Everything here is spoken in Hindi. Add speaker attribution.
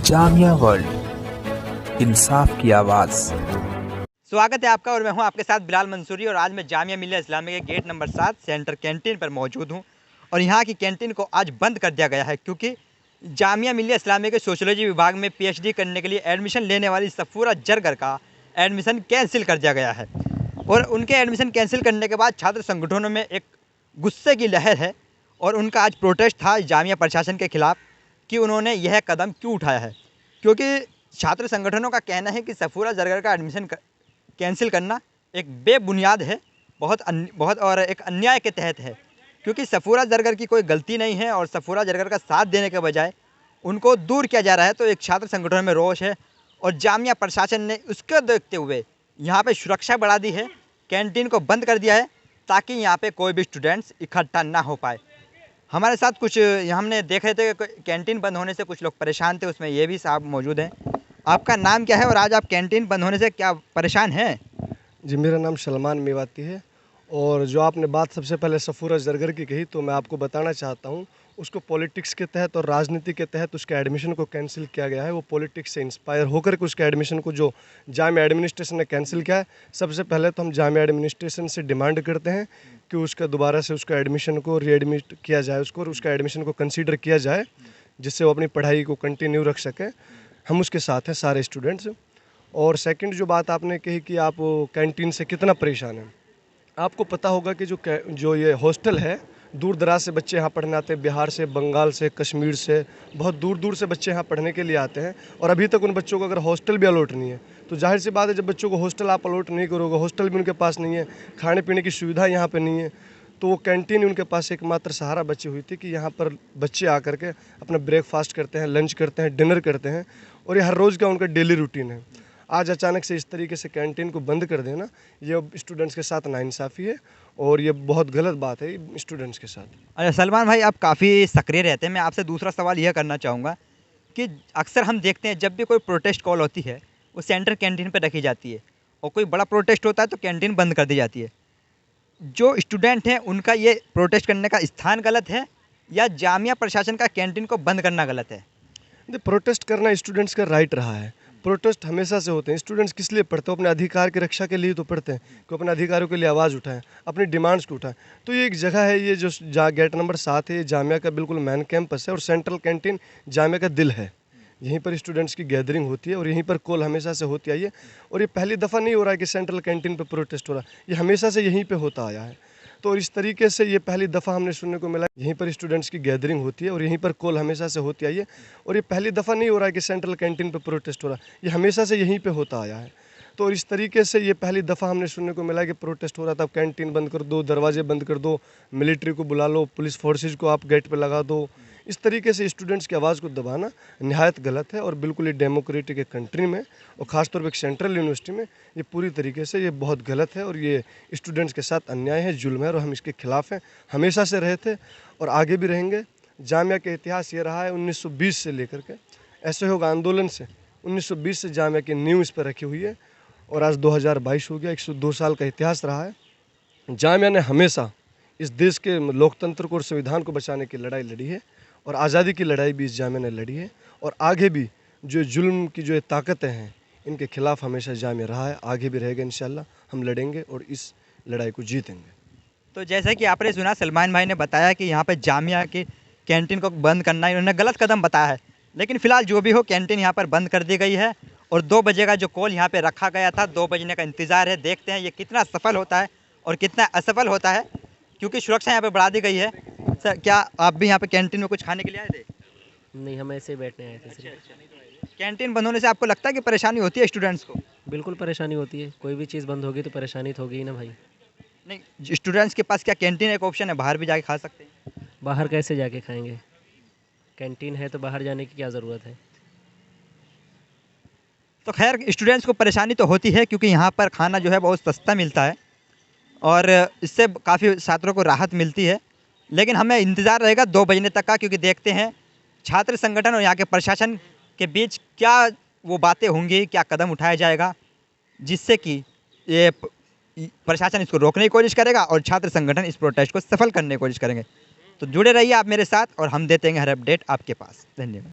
Speaker 1: जामिया वर्ल्ड, इंसाफ की आवाज़।
Speaker 2: स्वागत है आपका और मैं हूं आपके साथ बिलाल मंसूरी। और आज मैं जामिया मिल्लिया इस्लामिया के गेट नंबर 7 सेंटर कैंटीन पर मौजूद हूं। और यहां की कैंटीन को आज बंद कर दिया गया है क्योंकि जामिया मिल्लिया इस्लामिया के सोशियोलॉजी विभाग में पीएचडी करने के लिए एडमिशन लेने वाली सफूरा जरगर का एडमिशन कैंसिल कर दिया गया है। और उनके एडमिशन कैंसिल करने के बाद छात्र संगठनों में एक गुस्से की लहर है और उनका आज प्रोटेस्ट था जामिया प्रशासन के खिलाफ कि उन्होंने यह कदम क्यों उठाया है। क्योंकि छात्र संगठनों का कहना है कि सफूरा जरगर का एडमिशन कैंसिल करना एक बेबुनियाद है, बहुत और एक अन्याय के तहत है। क्योंकि सफूरा जरगर की कोई गलती नहीं है और सफूरा जरगर का साथ देने के बजाय उनको दूर किया जा रहा है। तो एक छात्र संगठनों में रोष है और जामिया प्रशासन ने उसको देखते हुए यहाँ पे सुरक्षा बढ़ा दी है, कैंटीन को बंद कर दिया है ताकि यहाँ पे कोई भी स्टूडेंट्स इकट्ठा ना हो पाए। हमारे साथ कुछ हमने देख रहे थे कि कैंटीन बंद होने से कुछ लोग परेशान थे, उसमें ये भी साहब मौजूद हैं। आपका नाम क्या है और आज आप कैंटीन बंद होने से क्या परेशान हैं?
Speaker 3: जी, मेरा नाम सलमान मेवाती है। और जो आपने बात सबसे पहले सफूरा जरगर की कही, तो मैं आपको बताना चाहता हूँ, उसको पॉलिटिक्स के तहत और राजनीति के तहत उसके एडमिशन को कैंसिल किया गया है। वो पॉलिटिक्स से इंस्पायर होकर के उसके एडमिशन को जो जामिया एडमिनिस्ट्रेशन ने कैंसिल किया है। सबसे पहले तो हम जामिया एडमिनिस्ट्रेशन से डिमांड करते हैं कि उसका दोबारा से उसका एडमिशन को रीएडमिट किया जाए, उसको और उसका एडमिशन को कंसीडर किया जाए, जिससे वो अपनी पढ़ाई को कंटिन्यू रख सके। हम उसके साथ हैं सारे स्टूडेंट्स। और सेकंड जो बात आपने कही कि आप कैंटीन से कितना परेशान हैं, आपको पता होगा कि जो ये हॉस्टल है, दूर दराज से बच्चे यहाँ पढ़ने आते हैं, बिहार से, बंगाल से, कश्मीर से, बहुत दूर दूर से बच्चे यहाँ पढ़ने के लिए आते हैं। और अभी तक उन बच्चों को अगर हॉस्टल भी अलॉट नहीं है, तो जाहिर सी बात है जब बच्चों को हॉस्टल आप अलॉट नहीं करोगे, हॉस्टल भी उनके पास नहीं है, खाने पीने की सुविधा यहाँ पर नहीं है, तो वो कैंटीन उनके पास एकमात्र सहारा बची हुई थी कि यहाँ पर बच्चे आकर के अपना ब्रेकफास्ट करते हैं, लंच करते हैं, डिनर करते हैं, और ये हर रोज़ का उनका डेली रूटीन है। आज अचानक से इस तरीके से कैंटीन को बंद कर देना, ये स्टूडेंट्स के साथ नाइंसाफ़ी है और ये बहुत गलत बात है स्टूडेंट्स के साथ।
Speaker 2: अच्छा सलमान भाई, आप काफ़ी सक्रिय रहते हैं। मैं आपसे दूसरा सवाल यह करना चाहूँगा कि अक्सर हम देखते हैं जब भी कोई प्रोटेस्ट कॉल होती है वो सेंटर कैंटीन पर रखी जाती है और कोई बड़ा प्रोटेस्ट होता है तो कैंटीन बंद कर दी जाती है। जो स्टूडेंट हैं उनका ये प्रोटेस्ट करने का स्थान गलत है या जामिया प्रशासन का कैंटीन को बंद करना गलत है?
Speaker 3: प्रोटेस्ट करना स्टूडेंट्स का राइट रहा है। प्रोटेस्ट हमेशा से होते हैं। स्टूडेंट्स किस लिए पढ़ते हैं? अपने अधिकार की रक्षा के लिए तो पढ़ते हैं कि अपने अधिकारों के लिए आवाज़ उठाएं, अपनी डिमांड्स को उठाएं। तो ये एक जगह है, ये जो गेट नंबर 7 है, ये जामिया का बिल्कुल मेन कैंपस है और सेंट्रल कैंटीन जामिया का दिल है। यहीं पर स्टूडेंट्स की गैदरिंग होती है और यहीं पर कॉल हमेशा से होती आई है। और ये पहली दफ़ा नहीं हो रहा है कि सेंट्रल कैंटीन पर प्रोटेस्ट हो रहा है, ये हमेशा से यहीं पर होता आया है। तो इस तरीके से ये पहली दफ़ा हमने सुनने को मिला, यहीं पर स्टूडेंट्स की गैदरिंग होती है और यहीं पर कॉल हमेशा से होती आई है। और ये पहली दफ़ा नहीं हो रहा है कि सेंट्रल कैंटीन पर प्रोटेस्ट हो रहा है, ये हमेशा से यहीं पे होता आया है। तो इस तरीके से ये पहली दफ़ा हमने सुनने को मिला कि प्रोटेस्ट हो रहा था, कैंटीन बंद कर दो, दरवाजे बंद कर दो, मिलिट्री को बुला लो, पुलिस फोर्सेज को आप गेट पर लगा दो। इस तरीके से स्टूडेंट्स की आवाज़ को दबाना निहायत गलत है और बिल्कुल ये डेमोक्रेटिक कंट्री में और ख़ासतौर पर एक सेंट्रल यूनिवर्सिटी में ये पूरी तरीके से ये बहुत गलत है और ये स्टूडेंट्स के साथ अन्याय है, जुल्म है और हम इसके खिलाफ हैं, हमेशा से रहे थे और आगे भी रहेंगे। जामिया का इतिहास ये रहा है 1920 से लेकर के असहयोग आंदोलन से 1920 से जामिया की नींव इस पर रखी हुई है और आज 2022 हो गया, 102 साल का इतिहास रहा है। जामिया ने हमेशा इस देश के लोकतंत्र को और संविधान को बचाने की लड़ाई लड़ी है और आज़ादी की लड़ाई भी इस जामिया ने लड़ी है और आगे भी जो जुल्म की जो ताकतें हैं इनके खिलाफ हमेशा जामिया रहा है, आगे भी रहेगा। इंशाल्लाह हम लड़ेंगे और इस लड़ाई को जीतेंगे।
Speaker 2: तो जैसा कि आपने सुना, सलमान भाई ने बताया कि यहाँ पे जामिया की कैंटीन को बंद करना इन्होंने गलत कदम बताया है, लेकिन फ़िलहाल जो भी हो कैंटीन यहाँ पर बंद कर दी गई है और 2 बजे का जो कॉल यहाँ पे रखा गया था, 2 बजने का इंतज़ार है। देखते हैं ये कितना सफल होता है और कितना असफल होता है, क्योंकि सुरक्षा यहाँ पर बढ़ा दी गई है। सर, क्या आप भी यहाँ पे कैंटीन में कुछ खाने के लिए आए थे?
Speaker 4: नहीं, हम ऐसे ही बैठने आए थे सिर्फ।
Speaker 2: कैंटीन बंद होने से आपको लगता है कि परेशानी होती है स्टूडेंट्स को?
Speaker 4: बिल्कुल परेशानी होती है, कोई भी चीज़ बंद होगी तो परेशानी तो होगी ही ना भाई।
Speaker 2: नहीं, स्टूडेंट्स के पास क्या कैंटीन एक ऑप्शन है, बाहर भी जाके खा सकते हैं?
Speaker 4: बाहर कैसे जाके खाएंगे? कैंटीन है तो बाहर जाने की क्या ज़रूरत है?
Speaker 2: तो खैर स्टूडेंट्स को परेशानी तो होती है क्योंकि यहाँ पर खाना जो है बहुत सस्ता मिलता है और इससे काफ़ी छात्रों को राहत मिलती है। लेकिन हमें इंतज़ार रहेगा 2 बजने तक का, क्योंकि देखते हैं छात्र संगठन और यहाँ के प्रशासन के बीच क्या वो बातें होंगी, क्या कदम उठाया जाएगा जिससे कि ये प्रशासन इसको रोकने की कोशिश करेगा और छात्र संगठन इस प्रोटेस्ट को सफल करने की कोशिश करेंगे। तो जुड़े रहिए आप मेरे साथ और हम देते हैं हर अपडेट आपके पास। धन्यवाद।